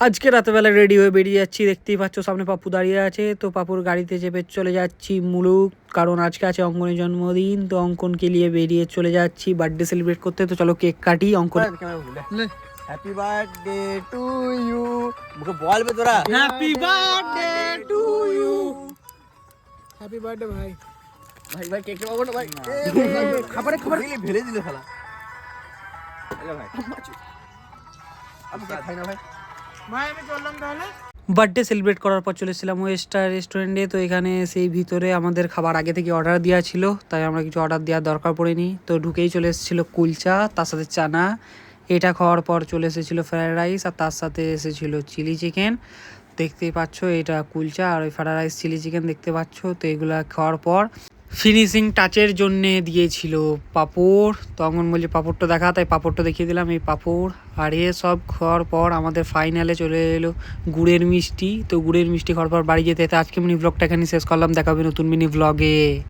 আজকে রাতেবেলা রেডি হয়ে বেরিয়ে যাচ্ছি, দেখতেই পাচ্ছ সামনে পাপ্পু দাঁড়িয়ে আছে। তো পাপুর গাড়িতে চেপে চলে যাচ্ছি মুলুক, কারণ আজকে আছে অঙ্কনের জন্মদিন। তো অঙ্কনকে নিয়ে বেরিয়ে চলে যাচ্ছি বার্থডে সেলিব্রেট করতে। তো চলো কেক কাটি। অঙ্কন হ্যাপি বার্থডে টু ইউ, মুখে বল বে তোরা happy birthday to you. Happy birthday ভাই। ভাই ভাই কেক খাবো না ভাই, খাবারে দিলে ভেলে দিলে শালা। হ্যালো ভাই, আমি কেক খাই না ভাই। ভাই আমি চললাম তাহলে। বার্থডে সেলিব্রেট করার পর চলে এসেছিলাম ওয়েস্টার রেস্টুরেন্টে। তো এখানে সেই ভিতরে আমাদের খাবার আগে থেকে অর্ডার দেওয়া ছিল, তাই আমরা কিছু অর্ডার দেওয়ার দরকার পড়েনি। তো ঢুকেই চলে এসেছিলো কুলচা, তার সাথে চানা। এটা খাওয়ার পর চলে এসেছিলো ফ্রায়েড রাইস, আর তার সাথে এসেছিলো চিলি চিকেন। দেখতেই পাচ্ছ এটা কুলচা, আর ওই ফ্রায়েড রাইস চিলি চিকেন দেখতে পাচ্ছ। তো এগুলা খাওয়ার পর ফিনিশিং টাচের জন্যে দিয়েছিল পাঁপড়। তো অঙ্গন বলছে পাঁপড়টা দেখা, তাই পাঁপড়টা দেখিয়ে দিলাম, এই পাঁপড়। আর এ সব খাওয়ার পর আমাদের ফাইনালে চলে এলো গুড়ের মিষ্টি। তো গুড়ের মিষ্টি খাওয়ার পর বাড়ি যেতে আজকে মিনি ব্লগটা এখানে শেষ করলাম। দেখাবে নতুন মিনি ব্লগে।